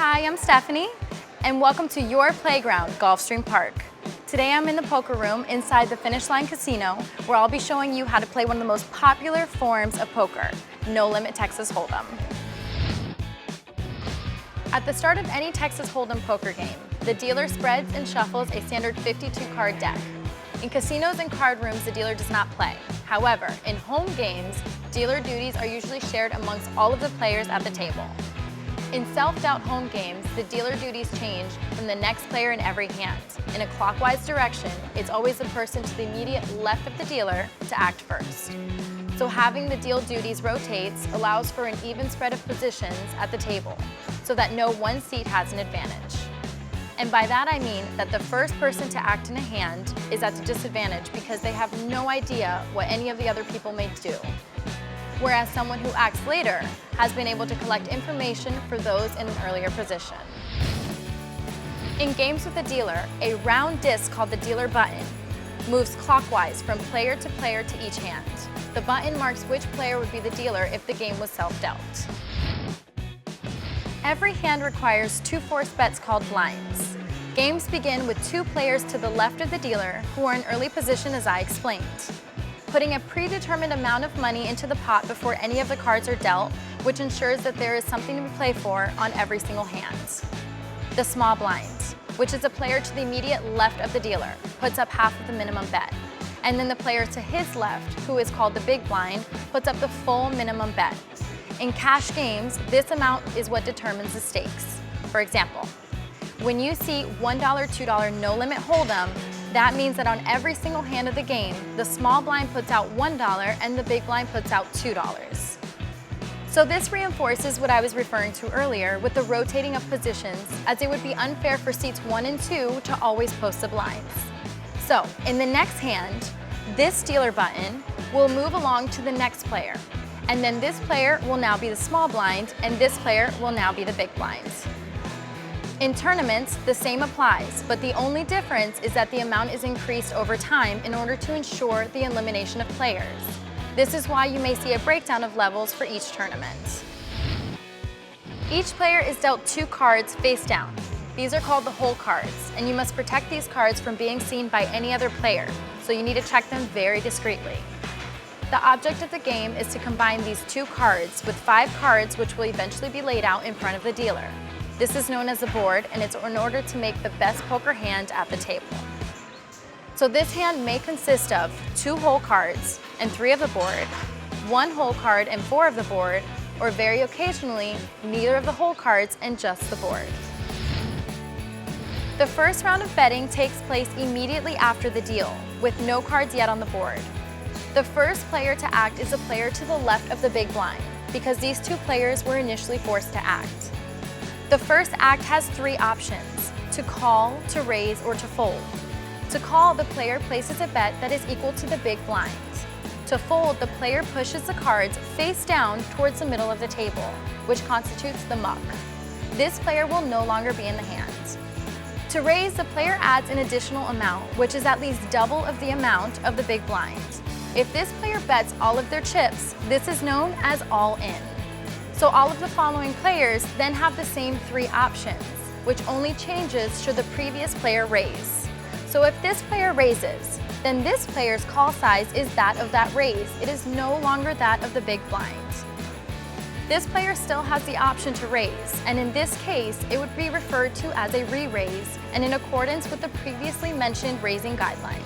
Hi, I'm Stephanie, and welcome to your playground, Gulfstream Park. Today I'm in the poker room inside the Finish Line Casino, where I'll be showing you how to play one of the most popular forms of poker, No Limit Texas Hold'em. At the start of any Texas Hold'em poker game, the dealer spreads and shuffles a standard 52-card deck. In casinos and card rooms, the dealer does not play. However, in home games, dealer duties are usually shared amongst all of the players at the table. In self-dealt home games, the dealer duties change from the next player in every hand. In a clockwise direction, it's always the person to the immediate left of the dealer to act first. So having the deal duties rotates allows for an even spread of positions at the table, so that no one seat has an advantage. And by that I mean that the first person to act in a hand is at a disadvantage because they have no idea what any of the other people may do. Whereas someone who acts later has been able to collect information for those in an earlier position. In games with the dealer, a round disc called the dealer button moves clockwise from player to each hand. The button marks which player would be the dealer if the game was self-dealt. Every hand requires two forced bets called blinds. Games begin with two players to the left of the dealer who are in early position as I explained. Putting a predetermined amount of money into the pot before any of the cards are dealt, which ensures that there is something to play for on every single hand. The small blind, which is a player to the immediate left of the dealer, puts up half of the minimum bet. And then the player to his left, who is called the big blind, puts up the full minimum bet. In cash games, this amount is what determines the stakes. For example, when you see $1, $2 no limit hold'em, that means that on every single hand of the game, the small blind puts out $1 and the big blind puts out $2. So this reinforces what I was referring to earlier with the rotating of positions, as it would be unfair for seats 1 and 2 to always post the blinds. So in the next hand, this dealer button will move along to the next player. And then this player will now be the small blind, and this player will now be the big blind. In tournaments, the same applies, but the only difference is that the amount is increased over time in order to ensure the elimination of players. This is why you may see a breakdown of levels for each tournament. Each player is dealt two cards face down. These are called the hole cards, and you must protect these cards from being seen by any other player, so you need to check them very discreetly. The object of the game is to combine these two cards with 5 cards which will eventually be laid out in front of the dealer. This is known as the board, and it's in order to make the best poker hand at the table. So this hand may consist of 2 hole cards and 3 of the board, 1 hole card and 4 of the board, or very occasionally, neither of the hole cards and just the board. The first round of betting takes place immediately after the deal, with no cards yet on the board. The first player to act is the player to the left of the big blind, because these 2 players were initially forced to act. The first act has 3 options: to call, to raise, or to fold. To call, the player places a bet that is equal to the big blind. To fold, the player pushes the cards face down towards the middle of the table, which constitutes the muck. This player will no longer be in the hand. To raise, the player adds an additional amount, which is at least double of the amount of the big blind. If this player bets all of their chips, this is known as all in. So all of the following players then have the same 3 options, which only changes should the previous player raise. So if this player raises, then this player's call size is that of that raise. It is no longer that of the big blind. This player still has the option to raise, and in this case, it would be referred to as a re-raise, and in accordance with the previously mentioned raising guidelines.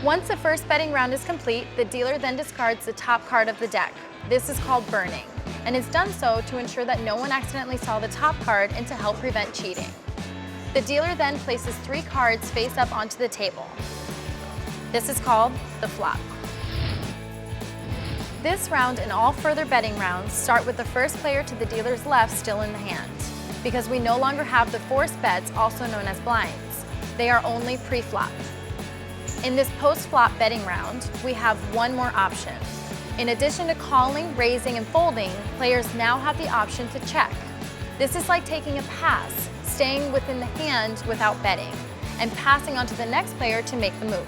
Once the first betting round is complete, the dealer then discards the top card of the deck. This is called burning, and it's done so to ensure that no one accidentally saw the top card and to help prevent cheating. The dealer then places 3 cards face up onto the table. This is called the flop. This round and all further betting rounds start with the first player to the dealer's left still in the hand, because we no longer have the forced bets, also known as blinds. They are only pre-flop. In this post-flop betting round, we have one more option. In addition to calling, raising, and folding, players now have the option to check. This is like taking a pass, staying within the hand without betting, and passing on to the next player to make the move.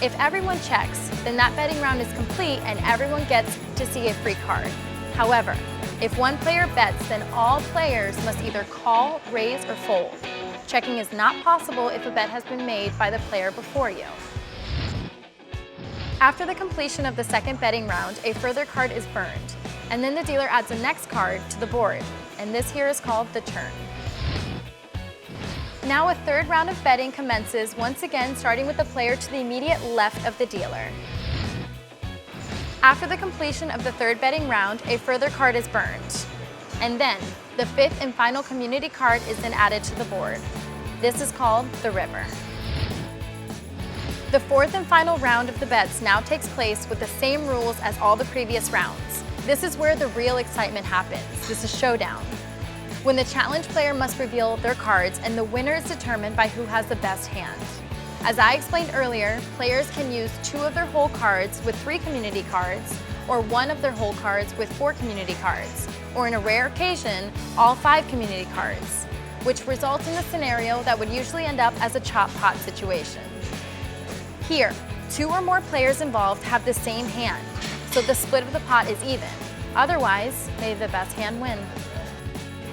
If everyone checks, then that betting round is complete and everyone gets to see a free card. However, If one player bets, then all players must either call, raise, or fold. Checking is not possible if a bet has been made by the player before you. After the completion of the second betting round, a further card is burned, and then the dealer adds the next card to the board, and this here is called the turn. Now a third round of betting commences, once again starting with the player to the immediate left of the dealer. After the completion of the third betting round, a further card is burned. And then, the fifth and final community card is then added to the board. This is called the river. The fourth and final round of the bets now takes place with the same rules as all the previous rounds. This is where the real excitement happens. This is showdown, when the challenge player must reveal their cards and the winner is determined by who has the best hand. As I explained earlier, players can use 2 of their whole cards with 3 community cards, or 1 of their whole cards with 4 community cards, or in a rare occasion, all 5 community cards, which results in a scenario that would usually end up as a chop pot situation. Here, 2 or more players involved have the same hand, so the split of the pot is even. Otherwise, may the best hand win.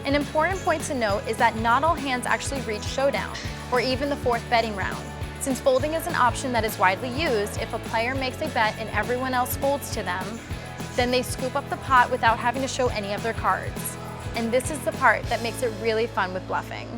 An important point to note is that not all hands actually reach showdown, or even the fourth betting round. Since folding is an option that is widely used, if a player makes a bet and everyone else folds to them, then they scoop up the pot without having to show any of their cards. And this is the part that makes it really fun with bluffing.